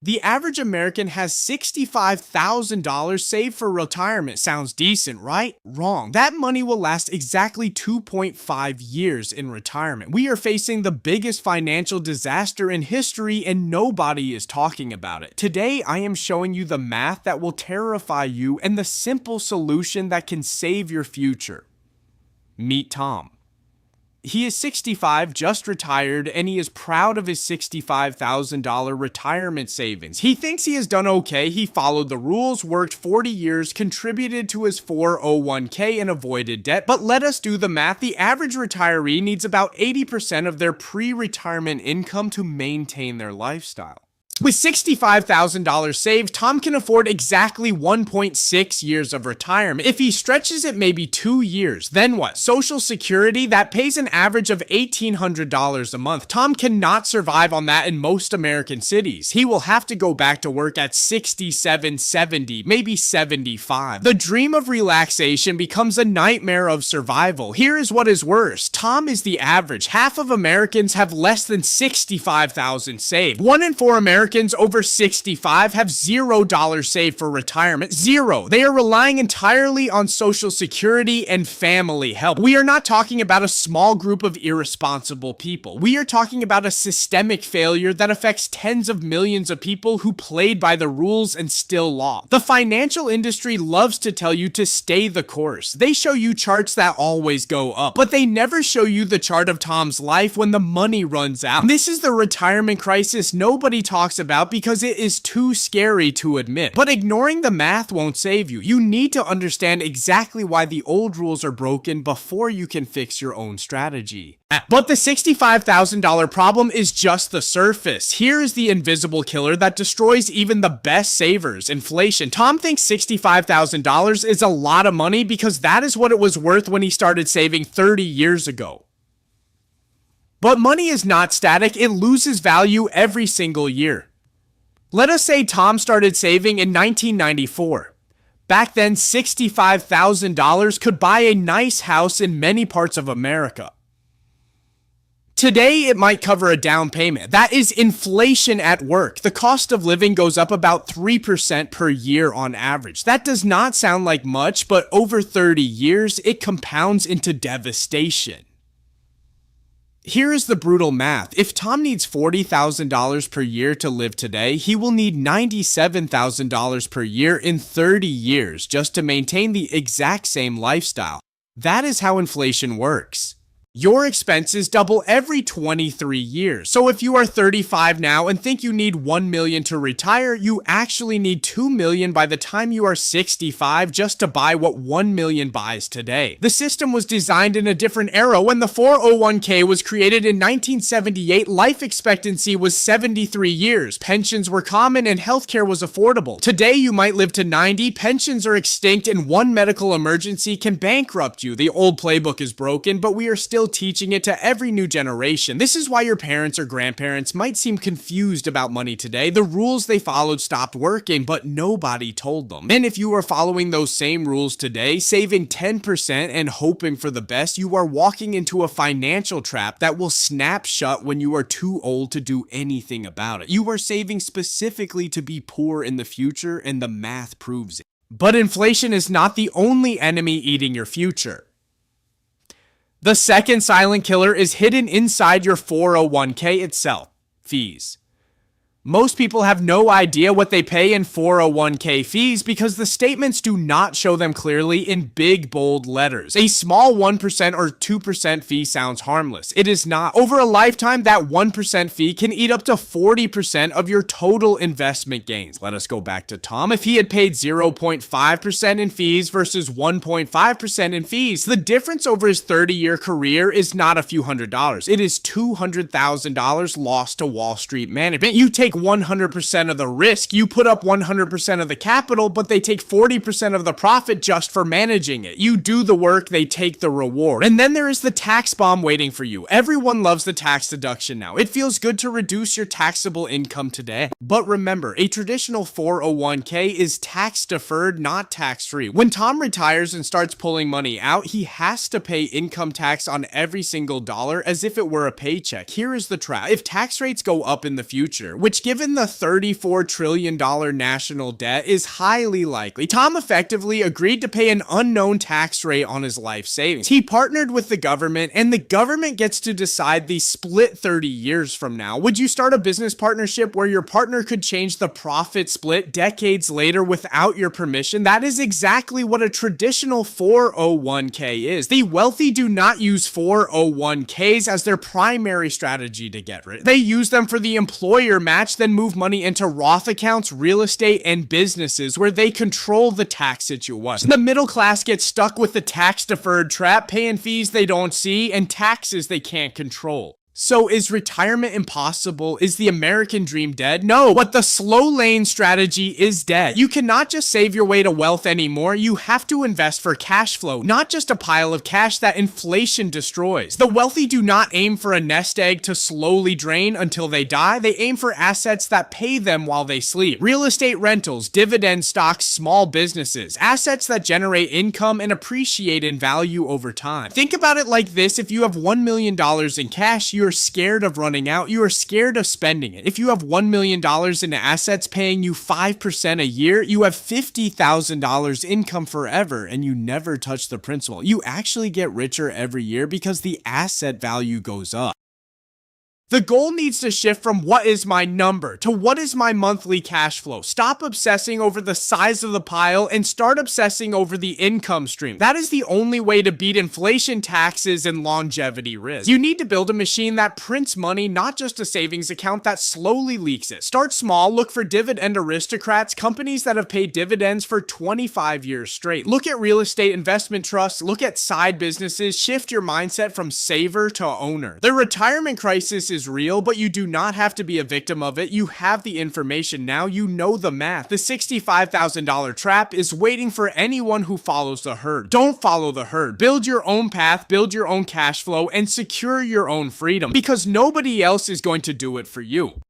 The average American has $65,000 saved for retirement. Sounds decent, right? Wrong. That money will last exactly 2.5 years in retirement. We are facing the biggest financial disaster in history and nobody is talking about it. Today, I am showing you the math that will terrify you and the simple solution that can save your future. Meet Tom. He is 65, just retired, and he is proud of his $65,000 retirement savings. He thinks he has done okay. He followed the rules, worked 40 years, contributed to his 401k, and avoided debt. But let us do the math. The average retiree needs about 80% of their pre-retirement income to maintain their lifestyle. With $65,000 saved, Tom can afford exactly 1.6 years of retirement. If he stretches it maybe 2 years, then what? Social Security, that pays an average of $1,800 a month. Tom cannot survive on that in most American cities. He will have to go back to work at 67, 70, maybe 75. The dream of relaxation becomes a nightmare of survival. Here is what is worse. Tom is the average. Half of Americans have less than $65,000 saved. 1 in 4 Americans over 65 have $0 saved for retirement. Zero. They are relying entirely on Social Security and family help. We are not talking about a small group of irresponsible people. We are talking about a systemic failure that affects tens of millions of people who played by the rules and still lost. The financial industry loves to tell you to stay the course. They show you charts that always go up, but they never show you the chart of Tom's life when the money runs out. This is the retirement crisis nobody talks about because it is too scary to admit. But ignoring the math won't save you. You need to understand exactly why the old rules are broken before you can fix your own strategy. But the $65,000 problem is just the surface. Here is the invisible killer that destroys even the best savers: inflation. Tom thinks $65,000 is a lot of money because that is what it was worth when he started saving 30 years ago. But money is not static. It loses value every single year. Let us say Tom started saving in 1994. Back then, $65,000 could buy a nice house in many parts of America. Today, it might cover a down payment. That is inflation at work. The cost of living goes up about 3% per year on average. That does not sound like much, but over 30 years, it compounds into devastation. Here is the brutal math. If Tom needs $40,000 per year to live today, he will need $97,000 per year in 30 years just to maintain the exact same lifestyle. That is how inflation works. Your expenses double every 23 years. So if you are 35 now and think you need $1 million to retire, you actually need $2 million by the time you are 65 just to buy what $1 million buys today. The system was designed in a different era. When the 401k was created in 1978, life expectancy was 73 years. Pensions were common and healthcare was affordable. Today, you might live to 90, pensions are extinct, and one medical emergency can bankrupt you. The old playbook is broken, but we are still teaching it to every new generation. This is why your parents or grandparents might seem confused about money today. The rules they followed stopped working, but nobody told them. And if you are following those same rules today, saving 10% and hoping for the best, you are walking into a financial trap that will snap shut when you are too old to do anything about it. You are saving specifically to be poor in the future, and the math proves it. But inflation is not the only enemy eating your future. The second silent killer is hidden inside your 401k itself: fees. Most people have no idea what they pay in 401k fees because the statements do not show them clearly in big, bold letters. A small 1% or 2% fee sounds harmless. It is not. Over a lifetime, that 1% fee can eat up to 40% of your total investment gains. Let us go back to Tom. If he had paid 0.5% in fees versus 1.5% in fees, the difference over his 30-year career is not a few $100s. It is $200,000 lost to Wall Street management. You take 100% of the risk, you put up 100% of the capital, but they take 40% of the profit just for managing it. You do the work, they take the reward. And then there is the tax bomb waiting for you. Everyone loves the tax deduction now. It feels good to reduce your taxable income today. But remember, a traditional 401k is tax deferred, not tax free. When Tom retires and starts pulling money out, he has to pay income tax on every single dollar as if it were a paycheck. Here is the trap. If tax rates go up in the future, which given the $34 trillion national debt, is highly likely. Tom effectively agreed to pay an unknown tax rate on his life savings. He partnered with the government, and the government gets to decide the split 30 years from now. Would you start a business partnership where your partner could change the profit split decades later without your permission? That is exactly what a traditional 401k is. The wealthy do not use 401ks as their primary strategy to get rich. They use them for the employer match, then move money into Roth accounts, real estate, and businesses where they control the tax situation. The middle class gets stuck with the tax-deferred trap, paying fees they don't see and taxes they can't control. So is retirement impossible? Is the American dream dead? No, but the slow lane strategy is dead. You cannot just save your way to wealth anymore. You have to invest for cash flow, not just a pile of cash that inflation destroys. The wealthy do not aim for a nest egg to slowly drain until they die. They aim for assets that pay them while they sleep. Real estate rentals, dividend stocks, small businesses, assets that generate income and appreciate in value over time. Think about it like this. If you have $1 million in cash, you're scared of running out. You are scared of spending it. If you have $1 million in assets paying you 5% a year, you have $50,000 income forever and you never touch the principal. You actually get richer every year because the asset value goes up. The goal needs to shift from what is my number to what is my monthly cash flow. Stop obsessing over the size of the pile and start obsessing over the income stream. That is the only way to beat inflation, taxes, and longevity risk. You need to build a machine that prints money, not just a savings account that slowly leaks it. Start small, look for dividend aristocrats, companies that have paid dividends for 25 years straight. Look at real estate investment trusts, look at side businesses, shift your mindset from saver to owner. The retirement crisis is real, but you do not have to be a victim of it. You have the information now. You know the math. The $65,000 trap is waiting for anyone who follows the herd. Don't follow the herd. Build your own path, build your own cash flow, and secure your own freedom because nobody else is going to do it for you.